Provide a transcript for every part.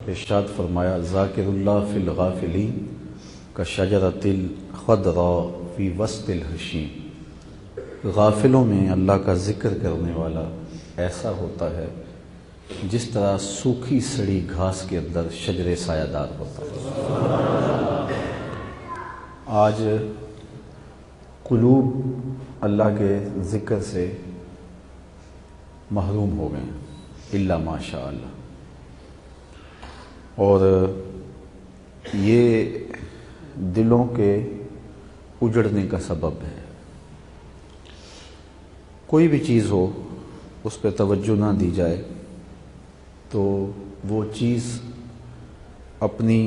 ارشاد فرمایا ذاکر اللہ فی الغافلین کشجرۃ الخضراء فی وسط الحشیم، غافلوں میں اللہ کا ذکر کرنے والا ایسا ہوتا ہے جس طرح سوکھی سڑی گھاس کے اندر شجر سایہ دار ہوتا ہے۔ آج قلوب اللہ کے ذکر سے محروم ہو گئے ہیں الا ماشاء اللہ، اور یہ دلوں کے اجڑنے کا سبب ہے۔ کوئی بھی چیز ہو اس پہ توجہ نہ دی جائے تو وہ چیز اپنی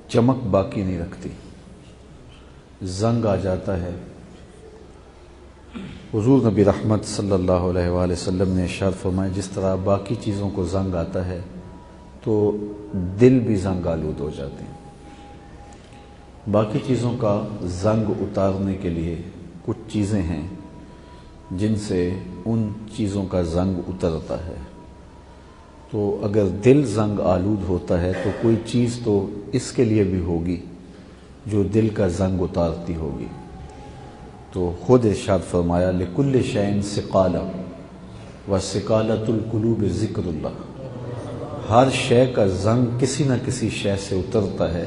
چمک باقی نہیں رکھتی، زنگ آ جاتا ہے۔ حضور نبی رحمت صلی اللہ علیہ وآلہ وسلم نے ارشاد فرمایا جس طرح باقی چیزوں کو زنگ آتا ہے تو دل بھی زنگ آلود ہو جاتے ہیں۔ باقی چیزوں کا زنگ اتارنے کے لیے کچھ چیزیں ہیں جن سے ان چیزوں کا زنگ اترتا ہے۔ تو اگر دل زنگ آلود ہوتا ہے تو کوئی چیز تو اس کے لیے بھی ہوگی جو دل کا زنگ اتارتی ہوگی۔ تو خود ارشاد فرمایا لکل شیء ثقالہ وثقالۃ القلوب ذکر اللہ، ہر شے کا زنگ کسی نہ کسی شے سے اترتا ہے،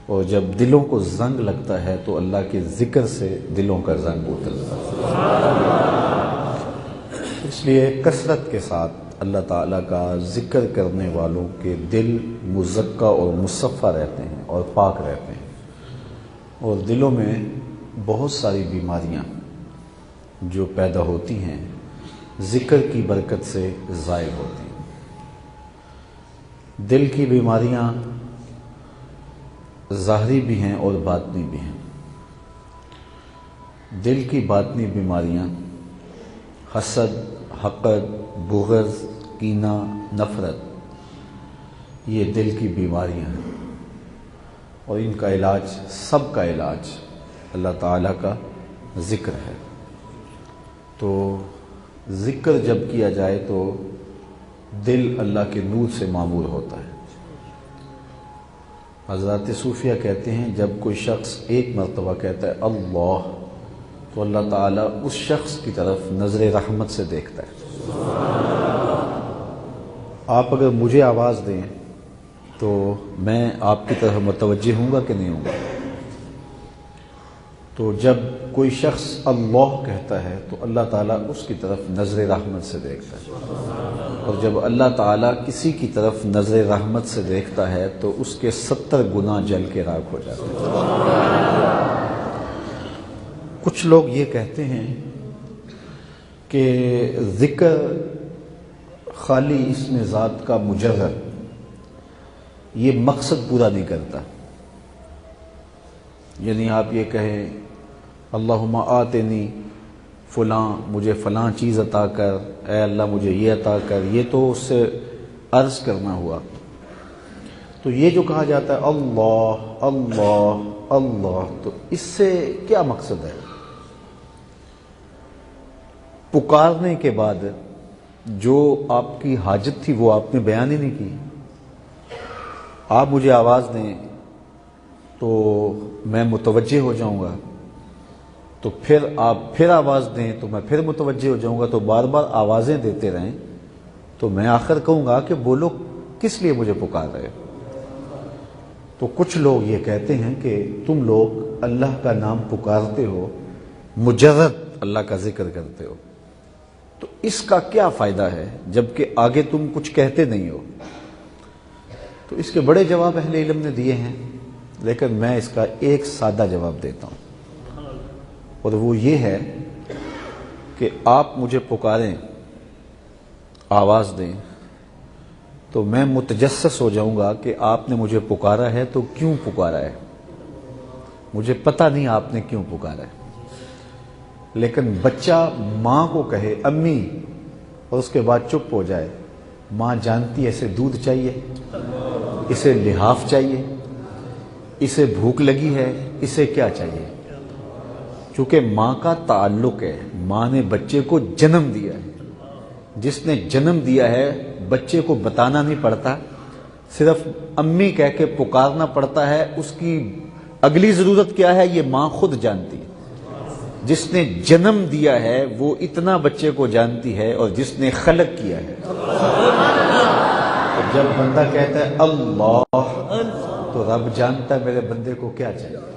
اور جب دلوں کو زنگ لگتا ہے تو اللہ کے ذکر سے دلوں کا زنگ اترتا ہے۔ اس لیے کثرت کے ساتھ اللہ تعالیٰ کا ذکر کرنے والوں کے دل مزکہ اور مصفہ رہتے ہیں اور پاک رہتے ہیں، اور دلوں میں بہت ساری بیماریاں جو پیدا ہوتی ہیں ذکر کی برکت سے زائل ہوتی ہیں۔ دل کی بیماریاں ظاہری بھی ہیں اور باطنی بھی ہیں۔ دل کی باطنی بیماریاں حسد، حقد، بغض، کینہ، نفرت، یہ دل کی بیماریاں ہیں، اور ان کا علاج، سب کا علاج اللہ تعالیٰ کا ذکر ہے۔ تو ذکر جب کیا جائے تو دل اللہ کے نور سے معمور ہوتا ہے۔ حضرات صوفیہ کہتے ہیں جب کوئی شخص ایک مرتبہ کہتا ہے اللہ، تو اللہ تعالیٰ اس شخص کی طرف نظر رحمت سے دیکھتا ہے۔ آپ اگر مجھے آواز دیں تو میں آپ کی طرف متوجہ ہوں گا کہ نہیں ہوں گا؟ تو جب کوئی شخص اللہ کہتا ہے تو اللہ تعالیٰ اس کی طرف نظر رحمت سے دیکھتا ہے، اور جب اللہ تعالیٰ کسی کی طرف نظر رحمت سے دیکھتا ہے تو اس کے 70 گناہ جل کے راکھ ہو جاتے ہیں۔ کچھ لوگ یہ کہتے ہیں کہ ذکر خالی اسم ذات کا مجرد، یہ مقصد پورا نہیں کرتا۔ یعنی آپ یہ کہیں اللہم آتنی فلاں، مجھے فلاں چیز عطا کر، اے اللہ مجھے یہ عطا کر، یہ تو اس سے عرض کرنا ہوا۔ تو یہ جو کہا جاتا ہے اللہ اللہ اللہ، تو اس سے کیا مقصد ہے؟ پکارنے کے بعد جو آپ کی حاجت تھی وہ آپ نے بیان ہی نہیں کی۔ آپ مجھے آواز دیں تو میں متوجہ ہو جاؤں گا، تو پھر آپ پھر آواز دیں تو میں پھر متوجہ ہو جاؤں گا، تو بار بار آوازیں دیتے رہیں تو میں آخر کہوں گا کہ بولو کس لیے مجھے پکار رہے؟ تو کچھ لوگ یہ کہتے ہیں کہ تم لوگ اللہ کا نام پکارتے ہو، مجرد اللہ کا ذکر کرتے ہو، تو اس کا کیا فائدہ ہے جبکہ آگے تم کچھ کہتے نہیں ہو؟ تو اس کے بڑے جواب اہل علم نے دیے ہیں، لیکن میں اس کا ایک سادہ جواب دیتا ہوں، اور وہ یہ ہے کہ آپ مجھے پکاریں، آواز دیں، تو میں متجسس ہو جاؤں گا کہ آپ نے مجھے پکارا ہے تو کیوں پکارا ہے۔ مجھے پتہ نہیں آپ نے کیوں پکارا ہے، لیکن بچہ ماں کو کہے امی اور اس کے بعد چپ ہو جائے، ماں جانتی ہے اسے دودھ چاہیے، اسے لحاف چاہیے، اسے بھوک لگی ہے، اسے کیا چاہیے؟ چونکہ ماں کا تعلق ہے، ماں نے بچے کو جنم دیا ہے، جس نے جنم دیا ہے بچے کو بتانا نہیں پڑتا صرف امی کہہ کے پکارنا پڑتا ہے، اس کی اگلی ضرورت کیا ہے یہ ماں خود جانتی ہے۔ جس نے جنم دیا ہے وہ اتنا بچے کو جانتی ہے، اور جس نے خلق کیا ہے۔ جب بندہ کہتا ہے اللہ، تو رب جانتا ہے میرے بندے کو کیا چاہیے۔